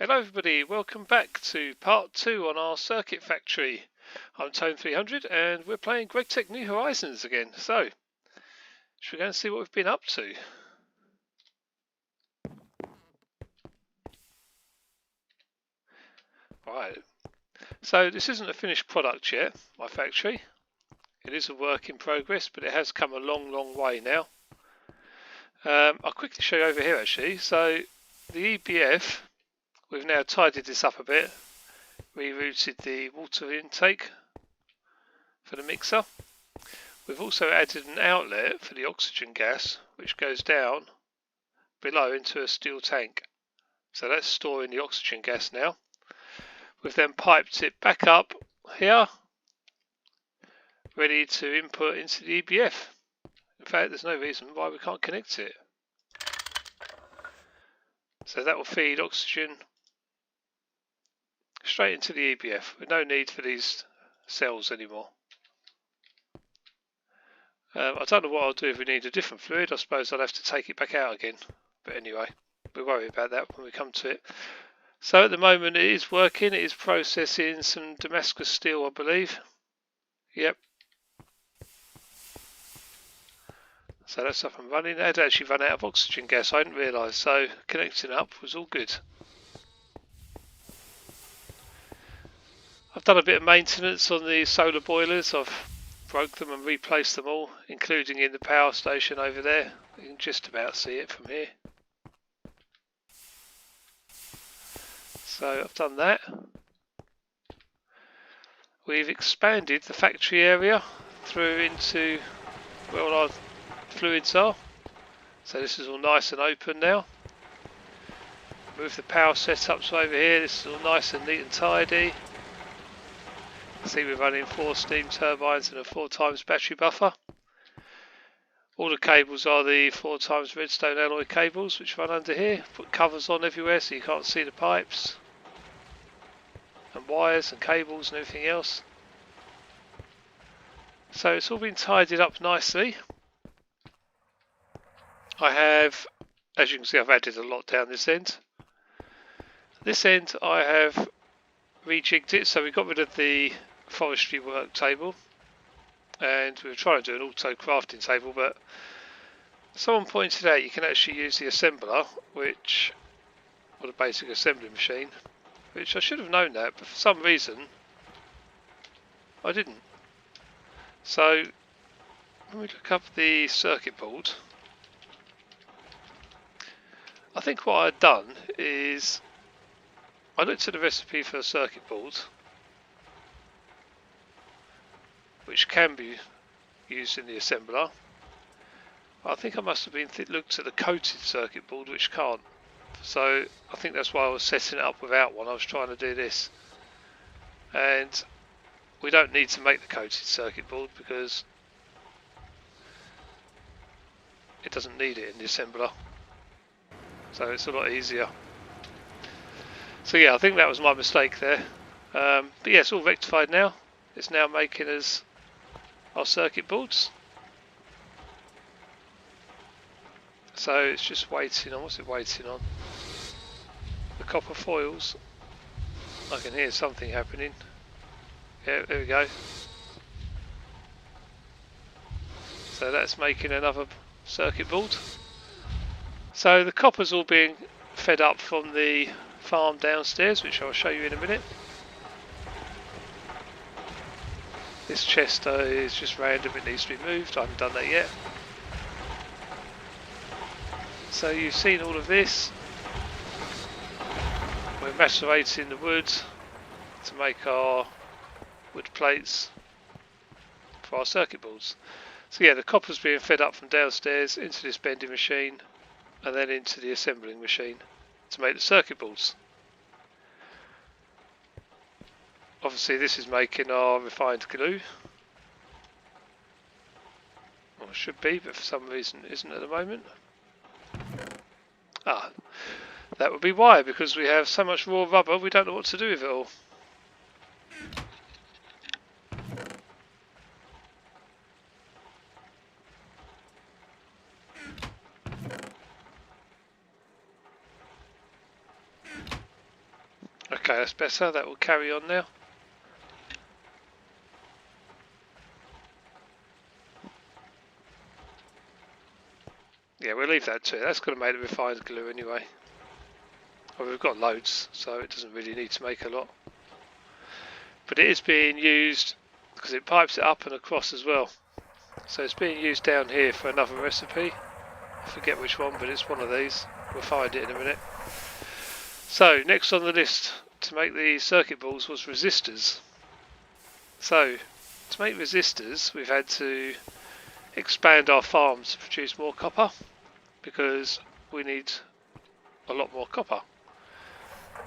Hello everybody, welcome back to part 2 on our circuit factory. I'm Tone 300 and we're playing GregTech New Horizons again. So, should we go and see what we've been up to? Right, so this isn't a finished product yet, my factory. It is a work in progress, but it has come a long way now. I'll quickly show you over here actually. So, the EBF, we've now tidied this up a bit, rerouted the water intake for the mixer. We've also added an outlet for the oxygen gas, which goes down below into a steel tank. So that's storing the oxygen gas now. We've then piped it back up here, ready to input into the EBF. In fact, there's no reason why we can't connect it. So that will feed oxygen straight into the EBF with no need for these cells anymore. I don't know what I'll do if we need a different fluid. I suppose I'll have to take it back out again. But anyway, we'll worry about that when we come to it. So at the moment it is working. It is processing some Damascus steel, I believe. Yep. So that's up and running. It had actually run out of oxygen gas. I didn't realise. So connecting up was all good. I've done a bit of maintenance on the solar boilers. I've broke them and replaced them all, including in the power station over there. You can just about see it from here. So I've done that. We've expanded the factory area through into where all our fluids are. So this is all nice and open now. Move the power setups over here. This is all nice and neat and tidy. See, we're running 4 steam turbines and a 4 times battery buffer. All the cables are the 4 times redstone alloy cables which run under here. Put covers on everywhere so you can't see the pipes and wires and cables and everything else. So it's all been tidied up nicely. I have, as you can see, I've added a lot down this end. This end I have rejigged it, so we got rid of the forestry work table and we were trying to do an auto crafting table, but someone pointed out you can actually use the assembler, or the basic assembly machine, which I should have known that, but for some reason I didn't. So when we look up the circuit board, I think what I'd done is I looked at the recipe for a circuit board, which can be used in the assembler. I think I must have been looked at the coated circuit board, which can't. So I think that's why I was setting it up without one. I was trying to do this, and we don't need to make the coated circuit board because it doesn't need it in the assembler. So it's a lot easier. So yeah, I think that was my mistake there. But yeah, it's all rectified now. It's now making us our circuit boards. So it's just waiting on, what's it waiting on? The copper foils. I can hear something happening. Yeah, there we go. So that's making another circuit board. So the copper's all being fed up from the farm downstairs, which I'll show you in a minute. This chest is just random, it needs to be moved. I haven't done that yet. So you've seen all of this. We're macerating the wood to make our wood plates for our circuit boards. So yeah, the copper's being fed up from downstairs into this bending machine and then into the assembling machine to make the circuit boards. Obviously this is making our refined glue. Or it should be, but for some reason it isn't at the moment. Ah, that would be why, because we have so much raw rubber we don't know what to do with it all. Okay, that's better. That will carry on now. Yeah, we'll leave that too. That's going to make the refined glue anyway. Well, we've got loads, so it doesn't really need to make a lot. But it is being used because it pipes it up and across as well. So it's being used down here for another recipe. I forget which one, but it's one of these. We'll find it in a minute. So next on the list to make the circuit boards was resistors. So to make resistors, we've had to expand our farms to produce more copper because we need a lot more copper.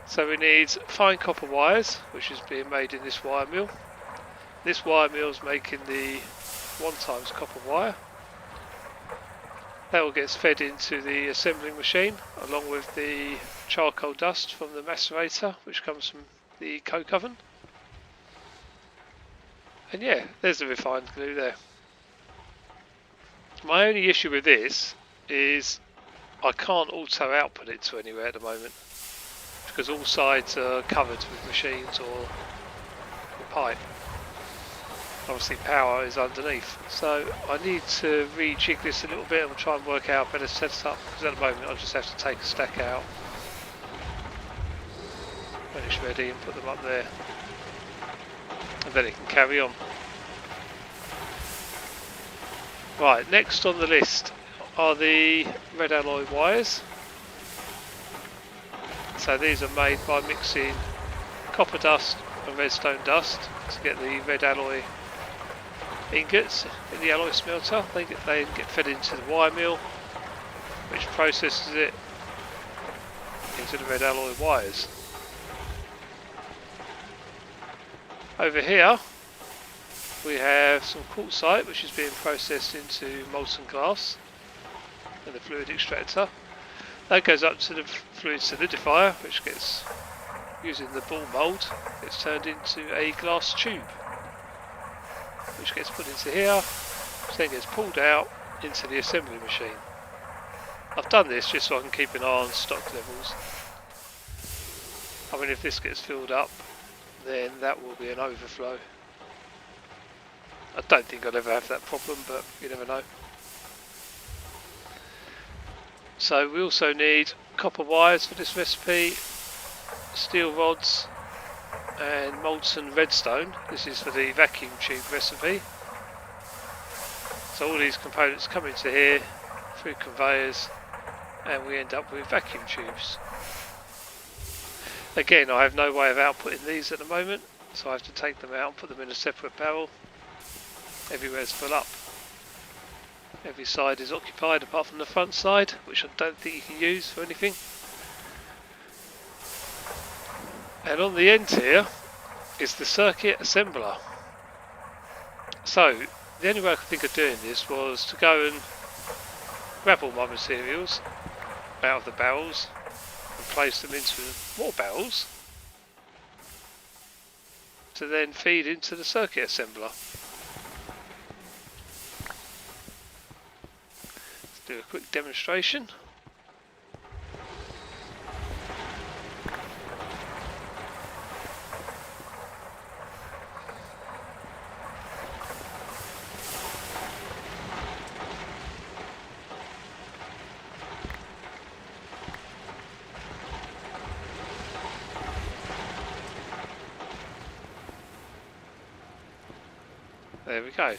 So we need fine copper wires, which is being made in this wire mill. This wire mill is making the 1x copper wire. That all gets fed into the assembling machine along with the charcoal dust from the macerator, which comes from the coke oven. And yeah, there's the refined glue there. My only issue with this is I can't auto output it to anywhere at the moment because all sides are covered with machines or pipe. Obviously power is underneath, so I need to rejig this a little bit and try and work out a better setup, because at the moment I just have to take a stack out when it's ready and put them up there, and then it can carry on. Right, next on the list are the red alloy wires. So these are made by mixing copper dust and redstone dust to get the red alloy ingots in the alloy smelter. They get fed into the wire mill, which processes it into the red alloy wires. Over here we have some quartzite, which is being processed into molten glass in the fluid extractor. That goes up to the fluid solidifier, which gets, using the ball mould, gets turned into a glass tube, which gets put into here, which then gets pulled out into the assembly machine. I've done this just so I can keep an eye on stock levels. I mean, if this gets filled up, then that will be an overflow. I don't think I'll ever have that problem, but you never know. So we also need copper wires for this recipe, steel rods and molten redstone. This is for the vacuum tube recipe. So all these components come into here through conveyors and we end up with vacuum tubes. Again, I have no way of outputting these at the moment, so I have to take them out and put them in a separate barrel. Everywhere's full up. Every side is occupied apart from the front side, which I don't think you can use for anything. And on the end here is the circuit assembler. So the only way I could think of doing this was to go and grab all my materials out of the barrels and place them into more barrels to then feed into the circuit assembler. Do a quick demonstration. There we go.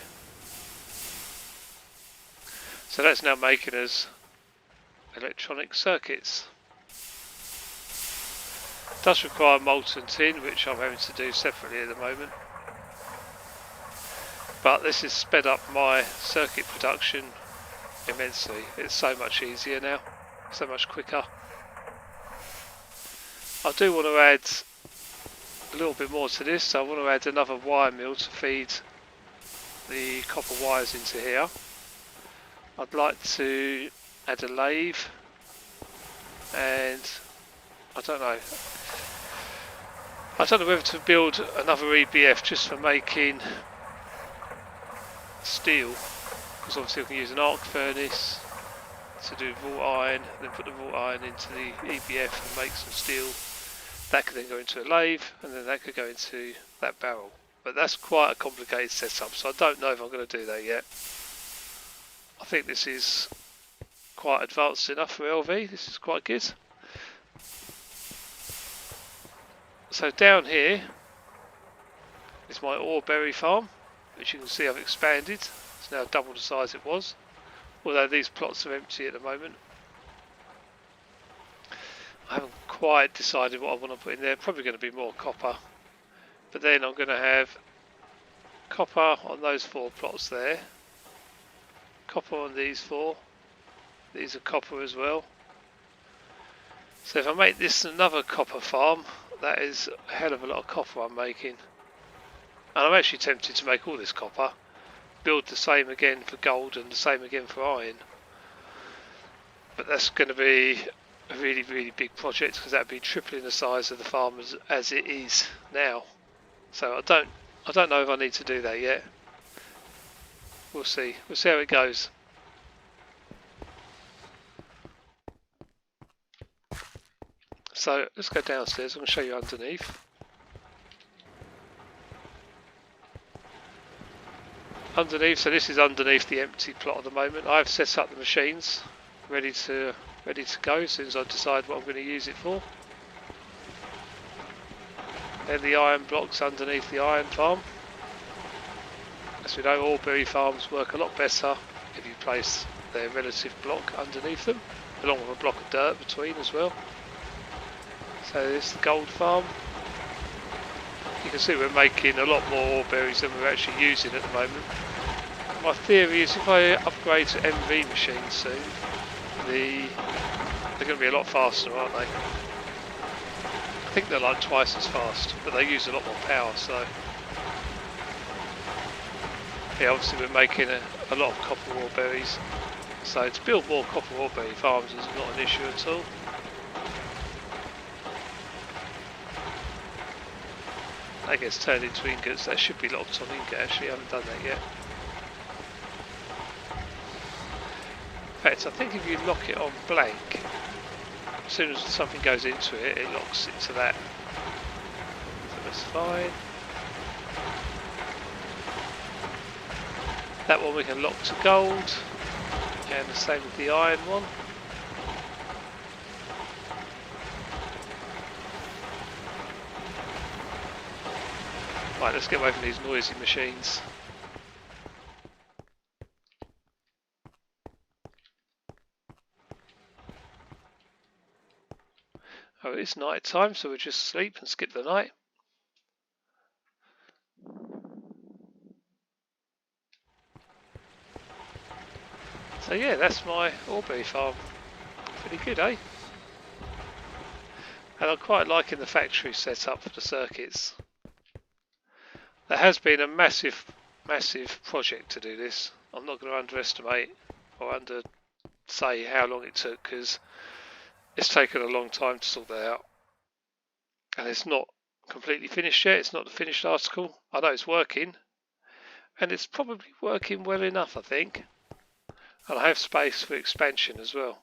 So that's now making us electronic circuits. It does require molten tin, which I'm having to do separately at the moment. But this has sped up my circuit production immensely. It's so much easier now, so much quicker. I do want to add a little bit more to this, so I want to add another wire mill to feed the copper wires into here. I'd like to add a lathe, and I don't know whether to build another EBF just for making steel, because obviously I can use an arc furnace to do wrought iron, then put the wrought iron into the EBF and make some steel, That could then go into a lathe, and then that could go into that barrel. But that's quite a complicated setup, so I don't know if I'm going to do that yet. I think this is quite advanced enough for LV. This is quite good. So down here is my oreberry farm, which you can see I've expanded. It's now double the size it was, although these plots are empty at the moment. I haven't quite decided what I want to put in there. Probably going to be more copper, but then I'm going to have copper on those 4 plots there, copper on these 4, these are copper as well. So if I make this another copper farm, that is a hell of a lot of copper I'm making. And I'm actually tempted to make all this copper, build the same again for gold and the same again for iron. But that's going to be a really, really big project, because that would be tripling the size of the farm as it is now. So I don't know if I need to do that yet. We'll see. We'll see how it goes. So let's go downstairs. I'm going to show you underneath. So this is underneath the empty plot at the moment. I've set up the machines ready to go as soon as I decide what I'm going to use it for. They're the iron blocks underneath the iron farm. As we know, oreberry farms work a lot better if you place their relative block underneath them, along with a block of dirt between as well. So this is the gold farm. You can see we're making a lot more oreberries than we're actually using at the moment. My theory is if I upgrade to MV machines soon, they're going to be a lot faster, aren't they? I think they're like twice as fast, but they use a lot more power, so... Yeah, obviously we're making a lot of copper oreberries, so to build more copper oreberry farms is not an issue at all. That gets turned into ingots. That should be locked on ingot actually, I haven't done that yet. In fact, I think if you lock it on blank, as soon as something goes into it, it locks it to that. So that's fine. That one we can lock to gold, and the same with the iron one. Right, let's get away from these noisy machines. Oh, it's night time, so we'll just sleep and skip the night. So yeah, that's my oreberry farm. Pretty good, eh? And I'm quite liking the factory setup for the circuits. There has been a massive project to do this. I'm not going to underestimate or undersay how long it took, because it's taken a long time to sort that out. And it's not completely finished yet. It's not the finished article. I know it's working, and it's probably working well enough, I think. And I have space for expansion as well.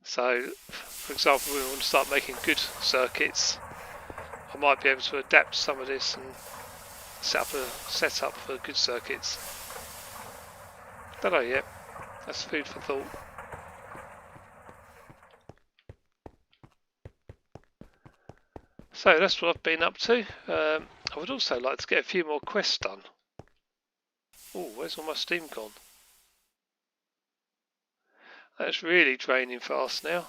So, for example, we want to start making good circuits. I might be able to adapt some of this and set up for good circuits. Don't know yet. That's food for thought. So that's what I've been up to. I would also like to get a few more quests done. Oh, where's all my steam gone? That's really draining fast now.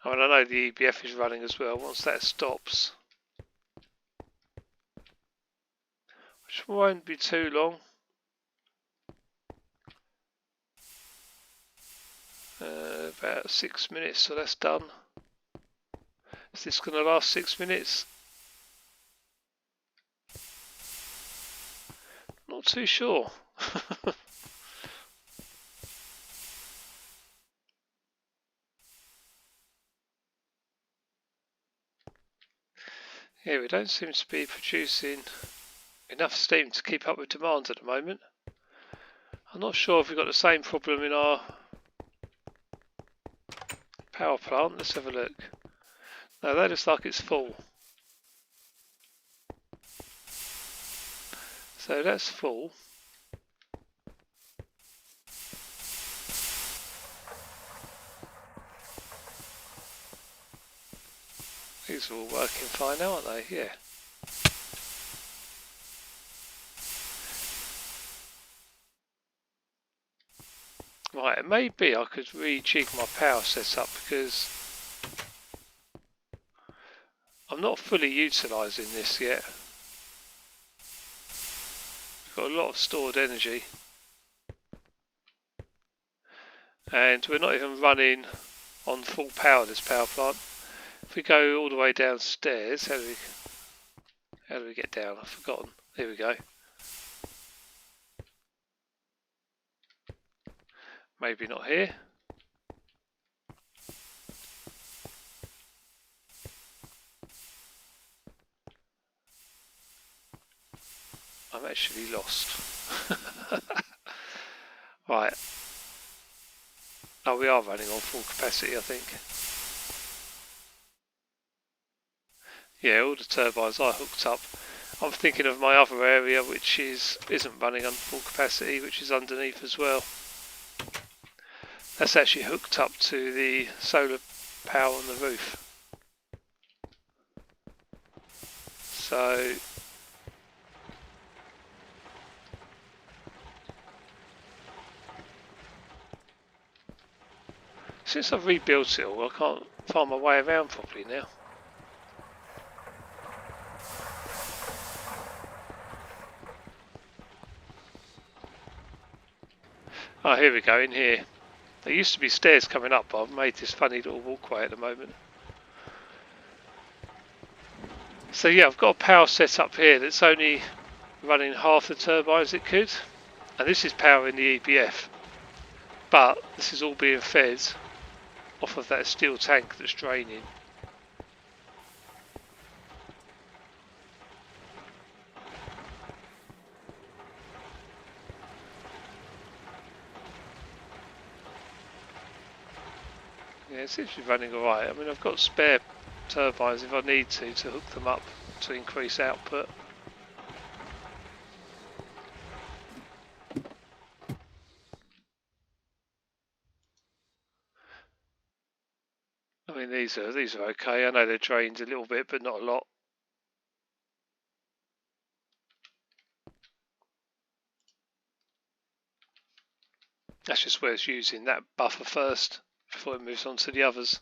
I mean, I know the EBF is running as well. Once that stops, which won't be too long. About 6 minutes, so that's done. Is this going to last 6 minutes? Not too sure. Yeah, we don't seem to be producing enough steam to keep up with demand at the moment. I'm not sure if we've got the same problem in our power plant. Let's have a look. No, that looks like it's full. So that's full. These are all working fine now, aren't they? Yeah. Right, it may be I could rejig my power setup because I'm not fully utilising this yet. We've got a lot of stored energy. And we're not even running on full power, this power plant. If we go all the way downstairs, how do we get down? I've forgotten. Here we go. Maybe not here. I'm actually lost. Right. Oh, we are running on full capacity, I think. Yeah, all the turbines are hooked up. I'm thinking of my other area, which isn't running on full capacity, which is underneath as well. That's actually hooked up to the solar power on the roof. So since I've rebuilt it all, I can't find my way around properly now. Oh, here we go, in here. There used to be stairs coming up, but I've made this funny little walkway at the moment. So yeah, I've got a power set up here that's only running half the turbines it could. And this is powering the EBF. But this is all being fed off of that steel tank that's draining. Yeah, it seems to be running alright. I mean, I've got spare turbines if I need to hook them up to increase output. I mean, these are okay. I know they're drained a little bit, but not a lot. That's just where it's using that buffer first before it moves on to the others.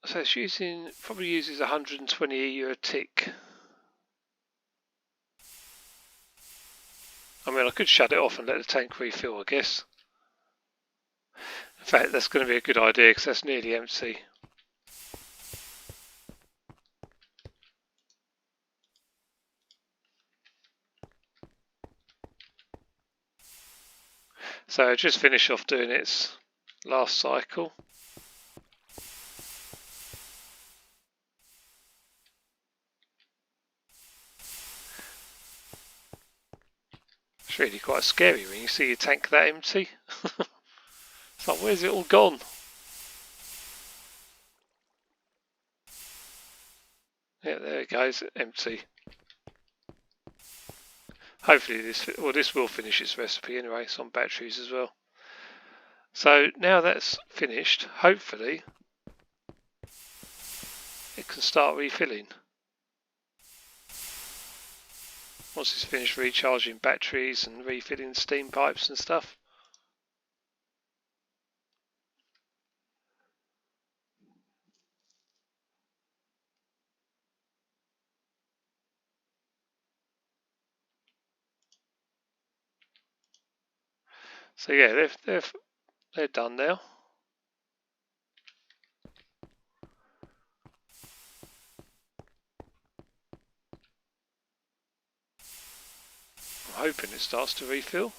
So it's probably uses 120 EU a tick. I mean, I could shut it off and let the tank refill, I guess. In fact, that's going to be a good idea because that's nearly empty. So just finish off doing its last cycle. It's really quite scary when you see your tank that empty. It's like, where's it all gone? Yeah, there it goes, empty. Hopefully this will finish its recipe anyway. It's on batteries as well. So now that's finished, hopefully it can start refilling. Once it's finished recharging batteries and refilling steam pipes and stuff. So yeah, they're done now. I'm hoping it starts to refill.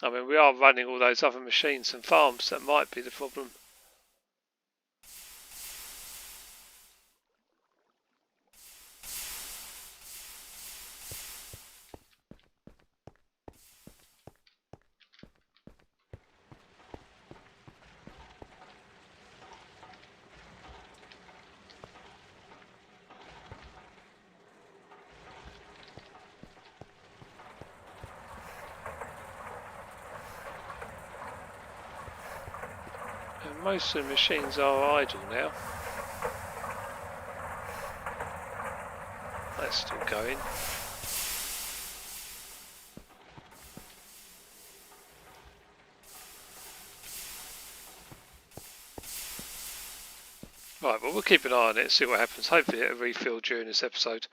I mean, we are running all those other machines and farms, that might be the problem. most of the machines are idle now. That's still going. Right, well we'll keep an eye on it and see what happens. Hopefully it'll refill during this episode.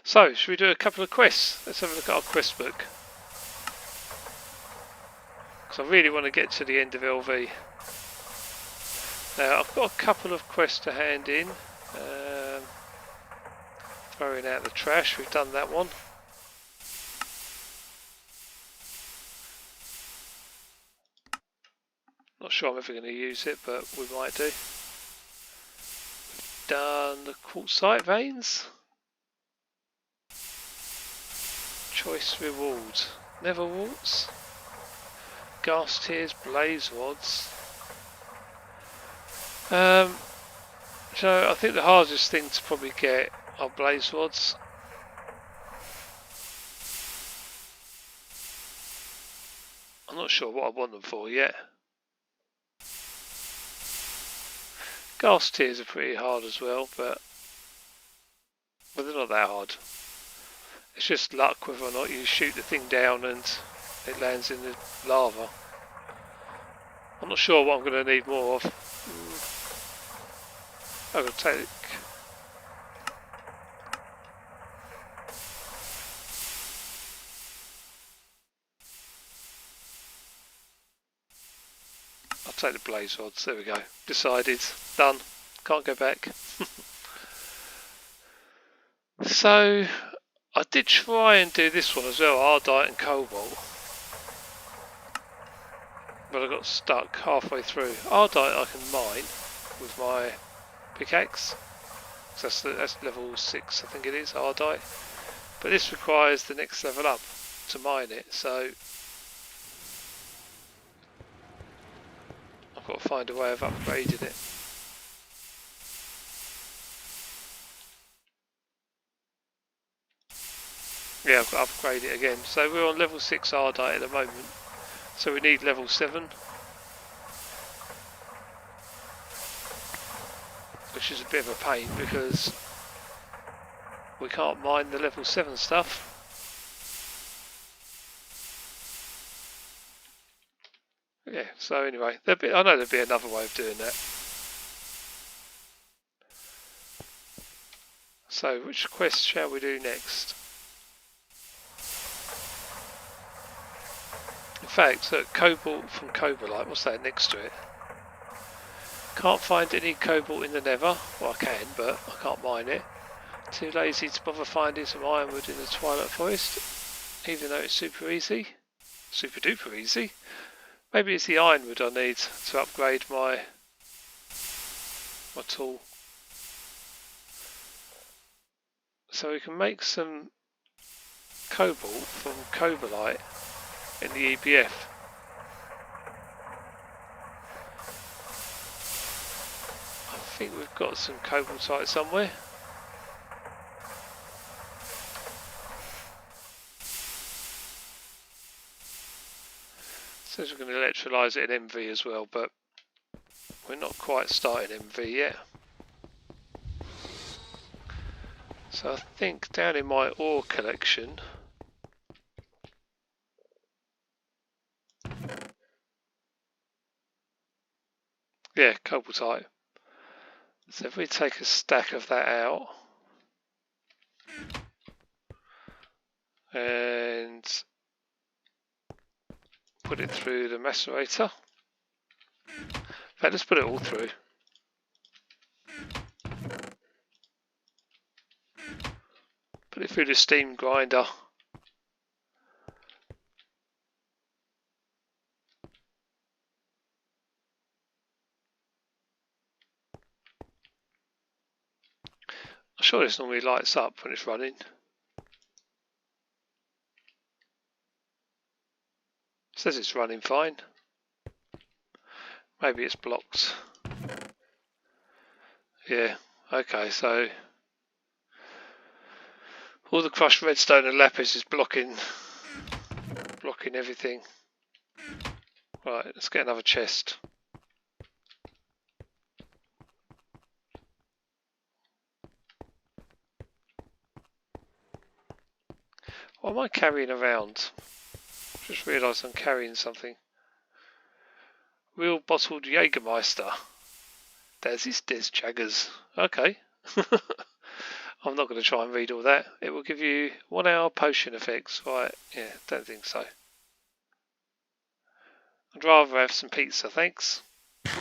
So, should we do a couple of quests? Let's have a look at our quest book. Because I really want to get to the end of LV. Now, I've got a couple of quests to hand in. Throwing out the trash, we've done that one. Not sure I'm ever going to use it, but we might do. Done the quartzite veins. Choice rewards. Never warts. Gas tears, blaze rods. So I think the hardest thing to probably get are blaze rods. I'm not sure what I want them for yet. Gas tears are pretty hard as well, but they're not that hard. It's just luck whether or not you shoot the thing down and it lands in the lava. I'm not sure what I'm going to need more of. I'm going to take... I'll take the blaze rods. There we go. Decided. Done. Can't go back. So, I did try and do this one as well, Ardite and Cobalt. But I got stuck halfway through. Ardite I can mine with my pickaxe. So that's level 6 I think it is, Ardite. But this requires the next level up to mine it, so I've got to find a way of upgrading it. Yeah, I've got to upgrade it again. So we're on level 6 Ardite at the moment. So we need level 7. Which is a bit of a pain because we can't mine the level 7 stuff. Yeah, so anyway, I know there'll be another way of doing that. So which quest shall we do next? In fact, cobalt from Cobalite, what's that next to it? Can't find any cobalt in the Nether. Well, I can, but I can't mine it. Too lazy to bother finding some ironwood in the Twilight Forest, even though it's super easy. Super duper easy. Maybe it's the ironwood I need to upgrade my tool. So we can make some cobalt from Cobalite in the EPF. I think we've got some cobaltite somewhere. Says we're going to electrolyse it in MV as well, but we're not quite starting MV yet. So I think down in my ore collection, yeah, cobaltite. So if we take a stack of that out and put it through the macerator. In fact, let's put it all through. Put it through the steam grinder. I'm sure this normally lights up when it's running. It says it's running fine. Maybe it's blocked. Yeah, okay, so all the crushed redstone and lapis is blocking everything. Right, let's get another chest. What am I carrying around? Just realised I'm carrying something. Real bottled Jägermeister. There's Jaggers. Okay. I'm not going to try and read all that. It will give you 1 hour potion effects. Right, yeah, don't think so. I'd rather have some pizza, thanks. I'm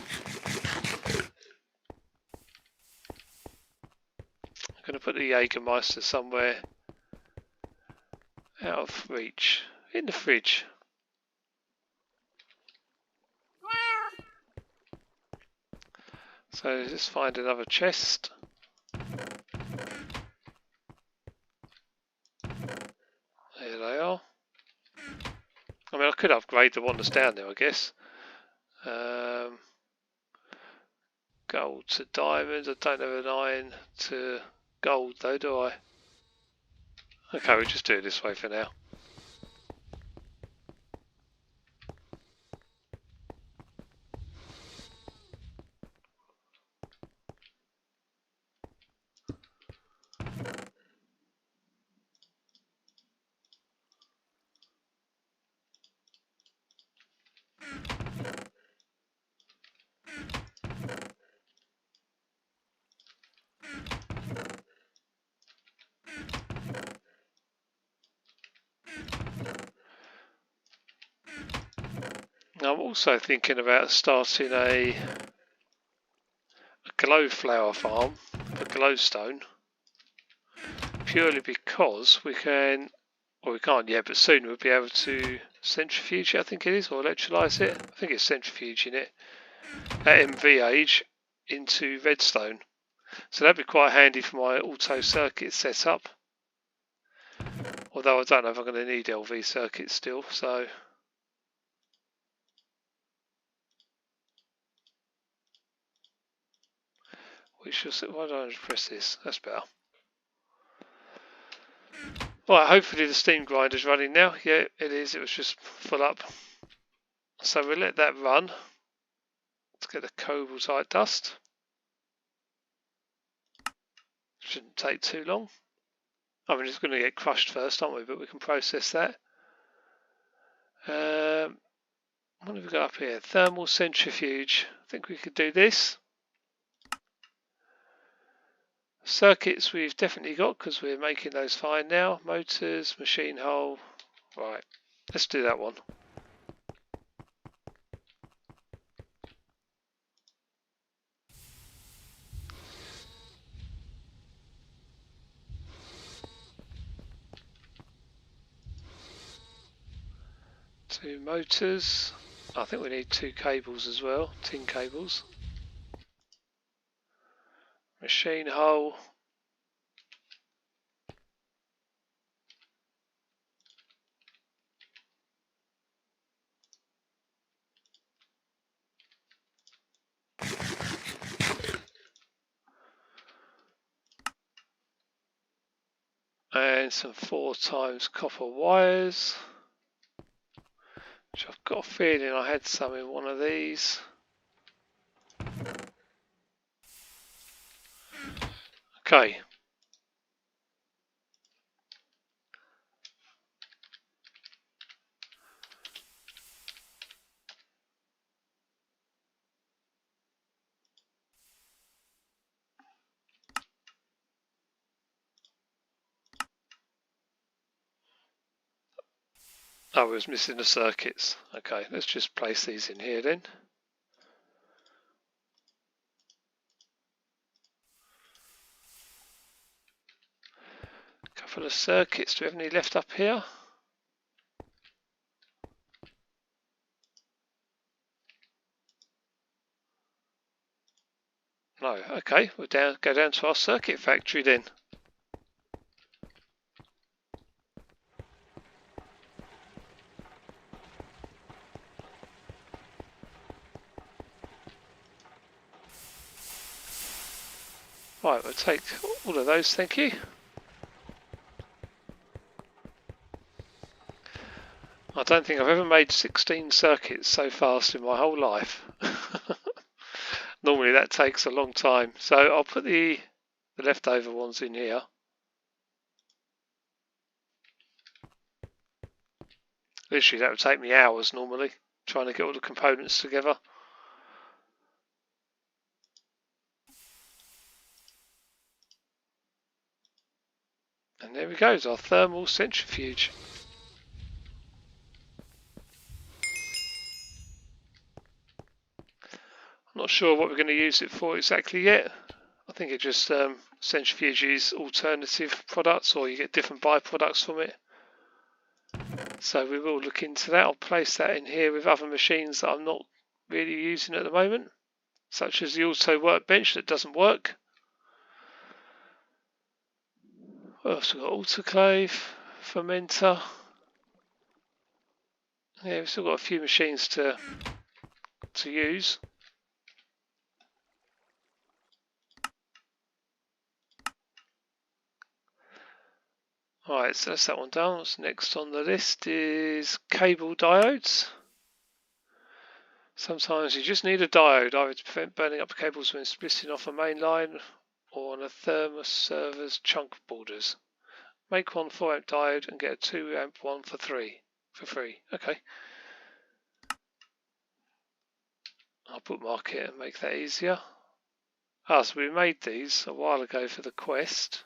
going to put the Jägermeister somewhere out of reach. In the fridge. So let's find another chest. There they are. I mean, I could upgrade the one that's down there, I guess. Gold to diamond. I don't have an iron to gold though, do I? Okay, we'll just do it this way for now. Now, I'm also thinking about starting a glow flower farm for glowstone, purely because we can, well, we can't yet, but soon we'll be able to centrifuge it, I think it is, or electrolyse it. I think it's centrifuging it at MV age into redstone. So that'd be quite handy for my auto circuit setup. Although I don't know if I'm going to need LV circuits still, so. We shall see. Why don't I just press this? That's better. Right, hopefully the steam grinder's running now. Yeah, it is. It was just full up. So we'll let that run. Let's get the cobaltite dust. Shouldn't take too long. I mean, it's going to get crushed first, aren't we? But we can process that. What have we got up here? Thermal centrifuge. I think we could do this. Circuits we've definitely got because we're making those fine now. Motors, machine hull. Right, let's do that one. Two motors. I think we need 2 cables as well, tin cables. Machine hull. And some 4x copper wires. Which I've got a feeling I had some in one of these. Okay. Oh, I was missing the circuits. Okay, let's just place these in here then. Couple of circuits. Do we have any left up here? No. Okay, we'll go down to our circuit factory then. Right, we'll take all of those, thank you. I don't think I've ever made 16 circuits so fast in my whole life. Normally that takes a long time. So I'll put the leftover ones in here. Literally, that would take me hours normally, trying to get all the components together. And there we go, our thermal centrifuge. I'm not sure what we're going to use it for exactly yet. I think it just centrifuges alternative products, or you get different byproducts from it. So we will look into that. I'll place that in here with other machines that I'm not really using at the moment, such as the auto workbench that doesn't work. What else we've got? Autoclave, fermenter. Yeah, we've still got a few machines to use. Alright, so that's that one done. What's next on the list is cable diodes. Sometimes you just need a diode, either to prevent burning up cables when splitting off a main line or on a thermos server's chunk borders. Make one 4-amp diode and get a 2-amp one for free. Okay. I'll bookmark it and make that easier. So we made these a while ago for the quest.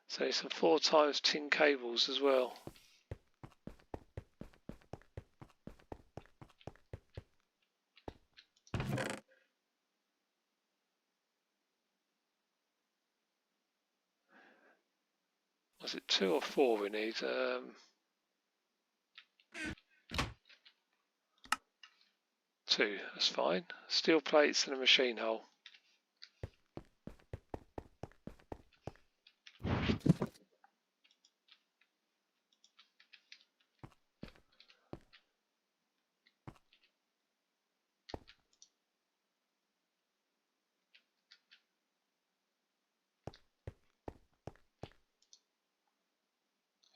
So some 4x tin cables as well. Was it 2 or 4 we need? 2, that's fine. Steel plates and a machine hole.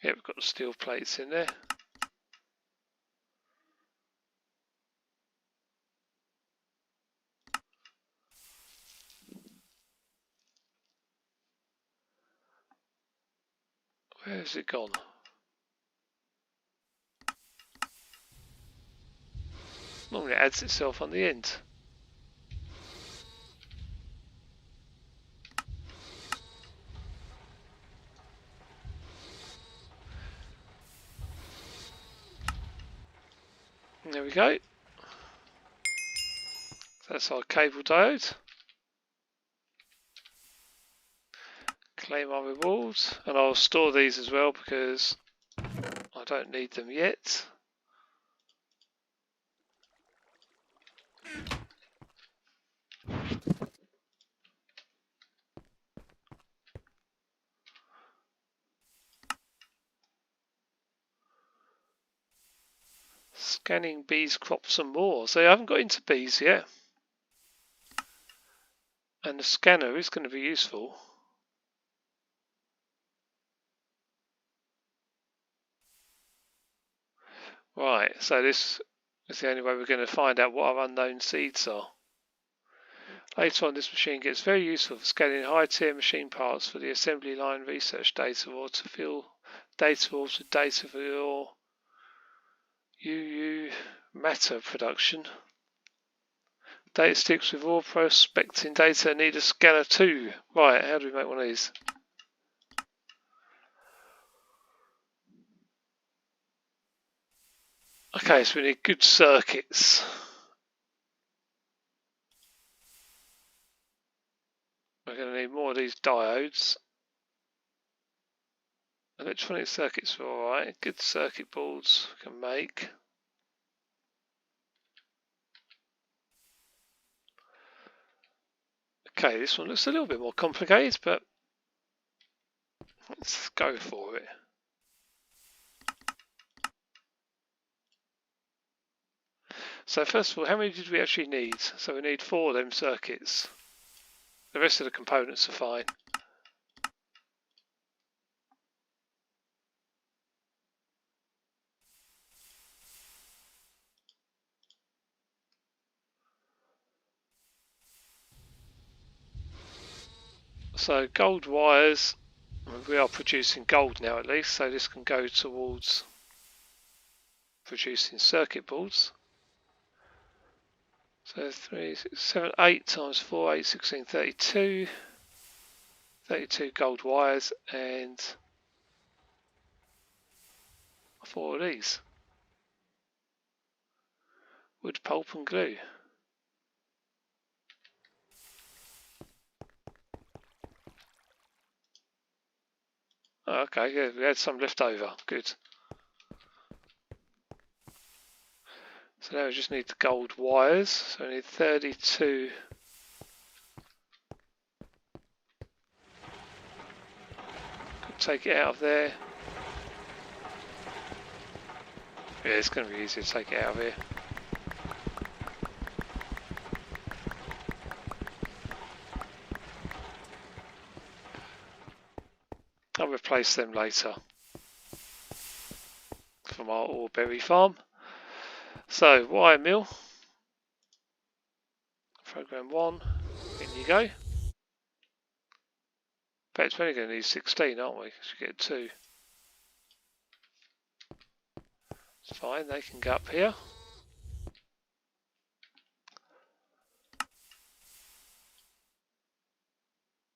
Yeah, we've got the steel plates in there. Where has it gone? Normally it adds itself on the end. There we go. That's our cable diode. Claim our rewards, and I'll store these as well because I don't need them yet. Scanning bees, crops and more. So I haven't got into bees yet. And the scanner is going to be useful. Right, so this is the only way we're going to find out what our unknown seeds are. Later on, this machine gets very useful for scanning high-tier machine parts for the assembly line research data, or to fill data orbs with data for your UU matter production. Data sticks with all prospecting data need a scanner too. Right, how do we make one of these? Okay, so we need good circuits. We're going to need more of these diodes. Electronic circuits are alright. Good circuit boards we can make. Okay, this one looks a little bit more complicated, but let's go for it. So first of all, how many did we actually need? So we need 4 of them circuits. The rest of the components are fine. So gold wires, we are producing gold now at least, so this can go towards producing circuit boards. So 3, 6, 7, 8 times 4, 8, 16, 32. 32 gold wires and 4 of these. Wood, pulp and glue. Oh, okay, yeah, we had some left over. Good. So now we just need the gold wires. So we need 32. Take it out of there. Yeah, it's going to be easier to take it out of here. I'll replace them later from our Orberry farm. So, wire mill. Program 1. In you go. But it's only going to need 16, aren't we? Because we get 2. It's fine, they can go up here.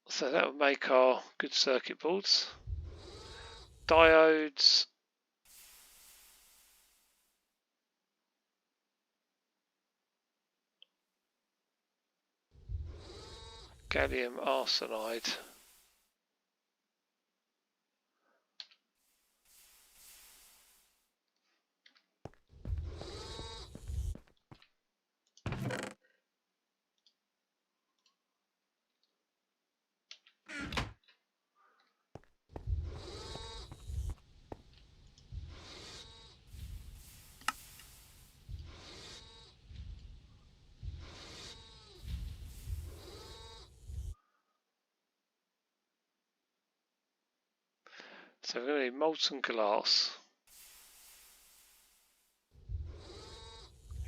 So that would make our good circuit boards. Diodes. Gallium arsenide. So we're going to need molten glass.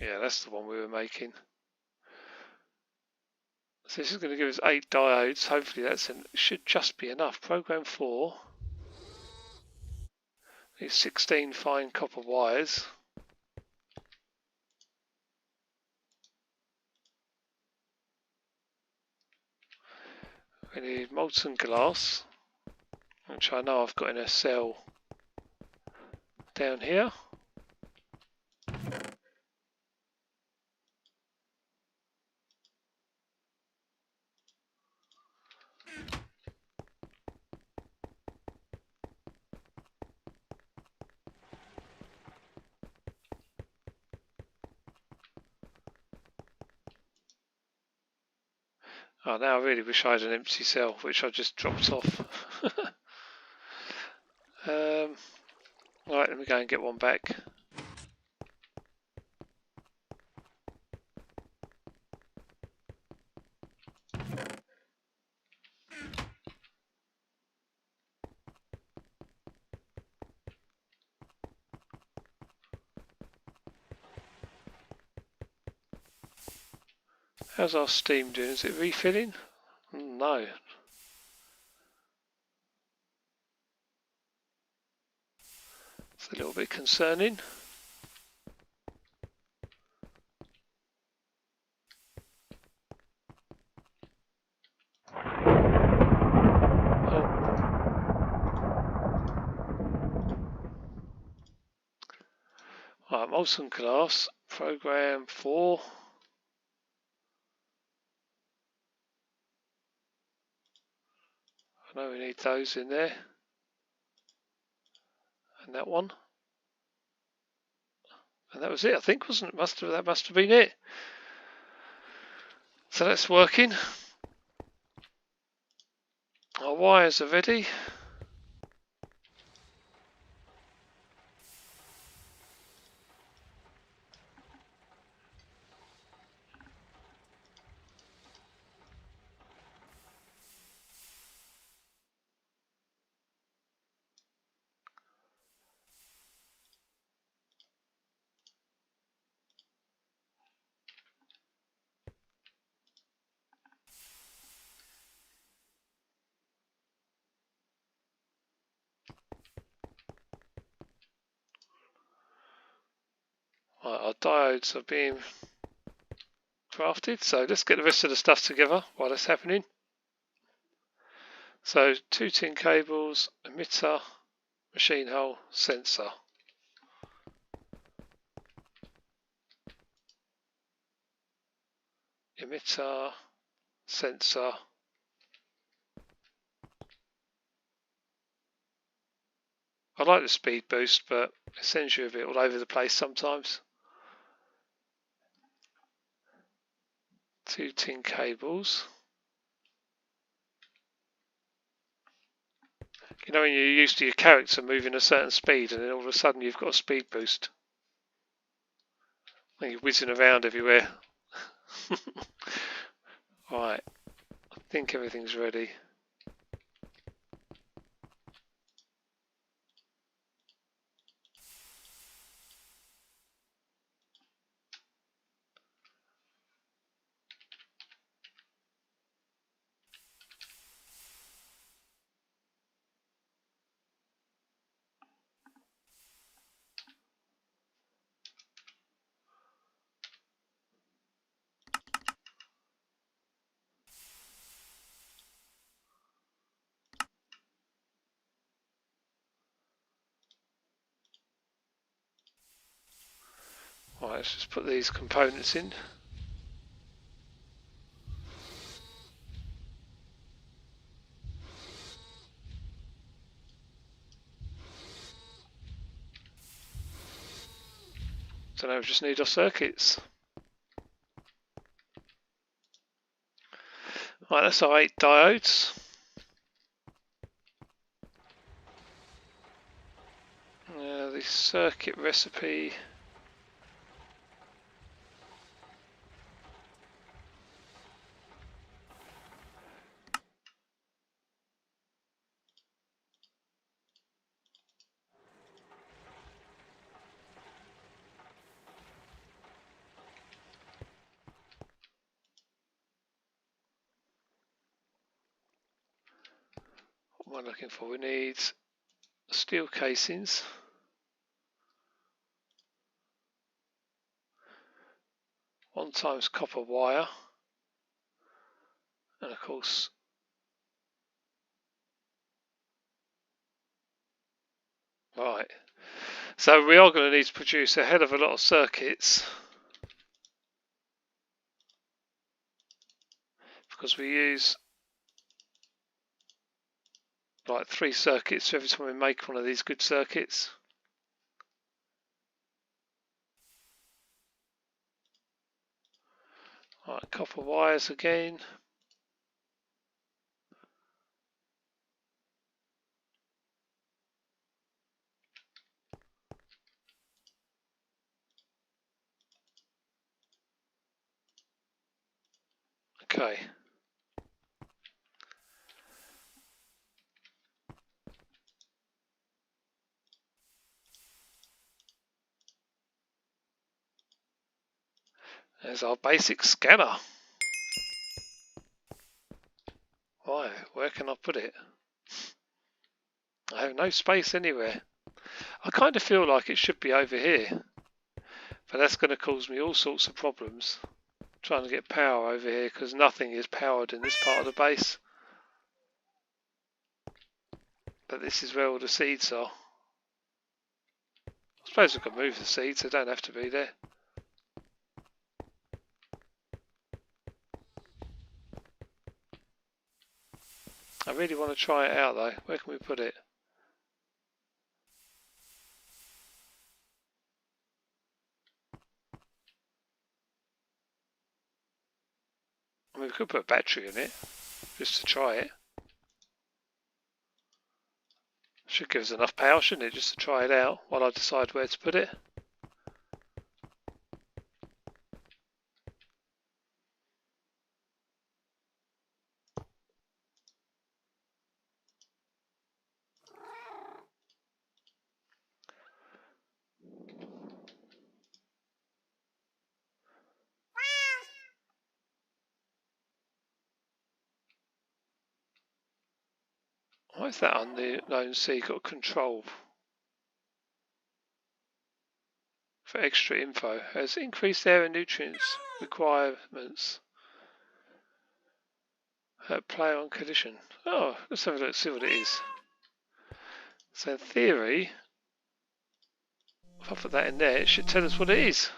Yeah, that's the one we were making. So this is going to give us 8 diodes. Hopefully that should just be enough. Program 4 needs 16 fine copper wires. We need molten glass, which I know I've got in a cell down here. Oh, now I really wish I had an empty cell, which I just dropped off. Right, let me go and get one back. How's our steam doing? Is it refilling? No. It's a little bit concerning. Right, molten glass, program 4. I know we need those in there. And that one. And that was it, I think, wasn't it? That must have been it. So that's working. Our wires are ready. Right, our diodes are being crafted, so let's get the rest of the stuff together while that's happening. So 2 tin cables, emitter, machine hole, sensor. Emitter, sensor. I like the speed boost, but it sends you a bit all over the place sometimes. 2 tin cables. You know when you're used to your character moving a certain speed and then all of a sudden you've got a speed boost. And you're whizzing around everywhere. Right, I think everything's ready. Right, let's just put these components in. So now we just need our circuits. Right, that's our 8 diodes. The circuit recipe. What am I looking for? We need steel casings. One times copper wire. And of course, right. So we are going to need to produce a hell of a lot of circuits. Because we use like 3 circuits every time we make one of these good circuits. Right, copper wires again. Okay. There's our basic scanner. Why? Where can I put it? I have no space anywhere. I kind of feel like it should be over here. But that's going to cause me all sorts of problems. Trying to get power over here because nothing is powered in this part of the base. But this is where all the seeds are. I suppose I can move the seeds, they don't have to be there. I really want to try it out though. Where can we put it? I mean, we could put a battery in it, just to try it. Should give us enough power, shouldn't it, just to try it out while I decide where to put it. Why is that unknown C got control? for extra info. Has increased air and nutrients requirements. Play on condition. Oh, let's have a look, see what it is. So in theory, if I put that in there, it should tell us what it is.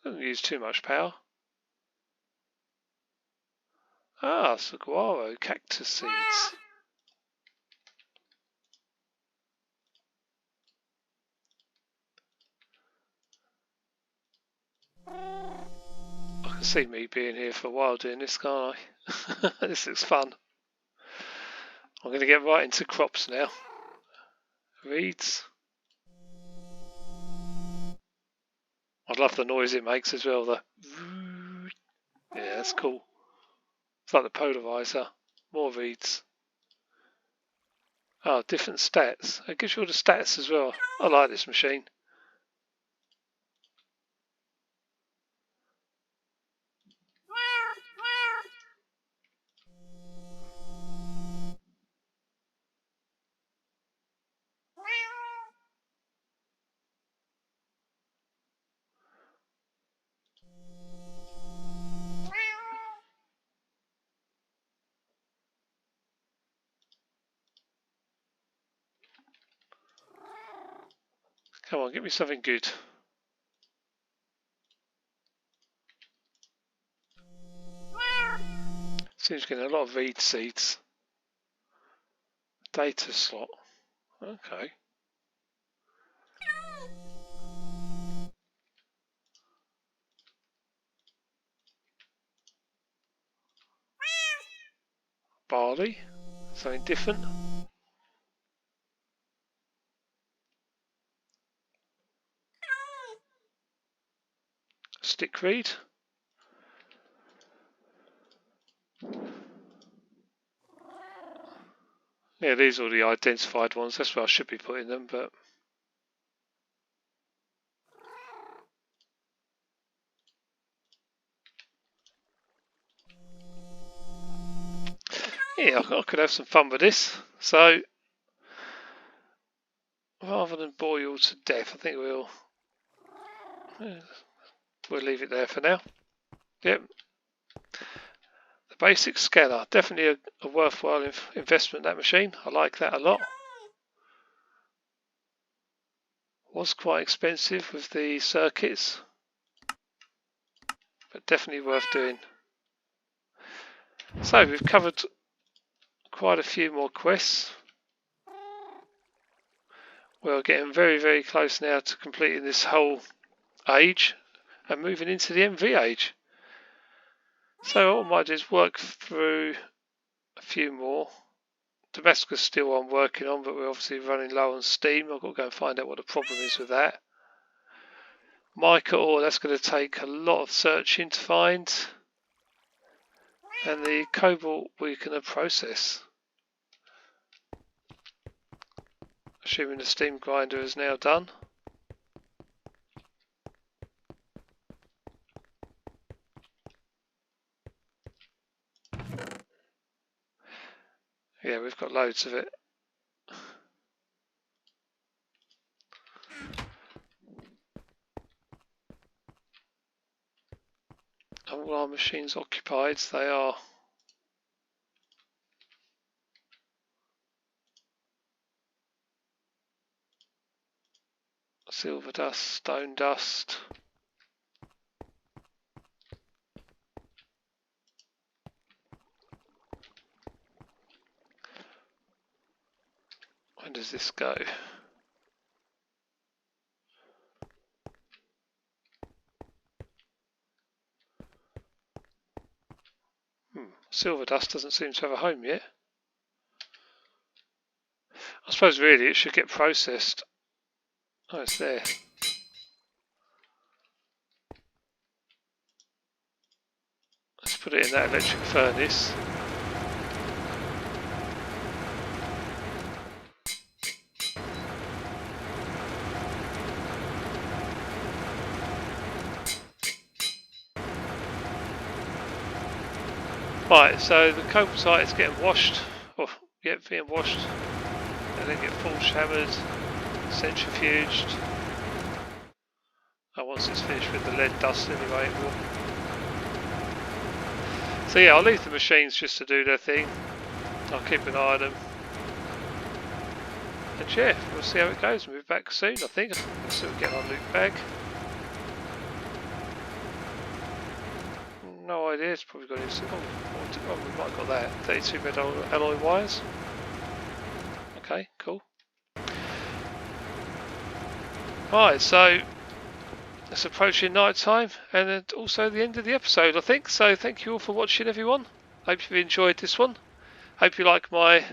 Doesn't use too much power. Ah, saguaro cactus seeds. I can see me being here for a while doing this, can't I? This looks fun. I'm going to get right into crops now. Reeds. I love the noise it makes as well. Yeah, that's cool. It's like the polarizer. More reeds. Oh, different stats. It gives you all the stats as well. I like this machine. Come on, give me something good. Seems getting a lot of reed seeds. Data slot. Okay. Barley. Something different. Stickweed. Yeah, these are all the identified ones. That's where I should be putting them, but yeah, I could have some fun with this. So rather than bore you all to death, I think we'll leave it there for now. Yep. The basic scanner, definitely a worthwhile investment, that machine. I like that a lot. Was quite expensive with the circuits, but definitely worth doing. So we've covered quite a few more quests. We're getting very, very close now to completing this whole age and moving into the MV age. So what I might do is work through a few more. Damascus still I'm working on, but we're obviously running low on steam. I've got to go and find out what the problem is with that. Mica ore, that's going to take a lot of searching to find. And the cobalt we can process. Assuming the steam grinder is now done. Yeah, we've got loads of it. All our machines occupied, they are. Silver dust, stone dust. When does this go? Silver dust doesn't seem to have a home yet. I suppose really it should get processed. Oh, it's there. Let's put it in that electric furnace. Right, so the cobalt is getting washed, or being washed, and then get full hammered. centrifuged. And once it's finished with the lead dust anyway it will. So yeah, I'll leave the machines just to do their thing. I'll keep an eye on them. And yeah, we'll see how it goes. We'll be back soon, I think. We'll still get our loot bag. No idea, it's probably got into... Oh, we might have got that. 32 metal alloy wires. Okay, cool. Right, so it's approaching night time and also the end of the episode, I think. So thank you all for watching, everyone. Hope you've enjoyed this one. Hope you like my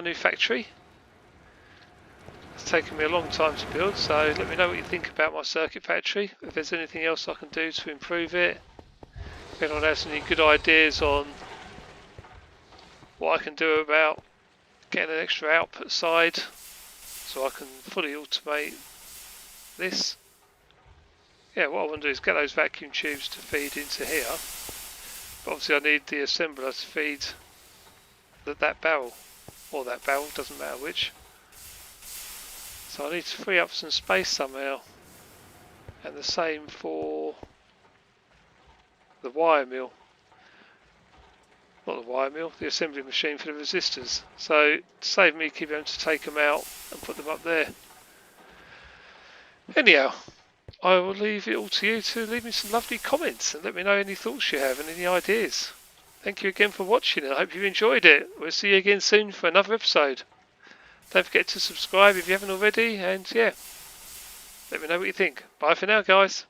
new factory. It's taken me a long time to build, so let me know what you think about my circuit factory. If there's anything else I can do to improve it. If anyone has any good ideas on what I can do about getting an extra output side so I can fully automate this. Yeah, what I want to do is get those vacuum tubes to feed into here. But obviously I need the assembler to feed that barrel, or that barrel, doesn't matter which. So I need to free up some space somehow. And the same for the wire mill. Not the wire mill, the assembly machine for the resistors. So to save me keep having to take them out and put them up there. Anyhow, I will leave it all to you to leave me some lovely comments and let me know any thoughts you have and any ideas. Thank you again for watching and I hope you enjoyed it. We'll see you again soon for another episode. Don't forget to subscribe if you haven't already, and yeah, let me know what you think. Bye for now, guys.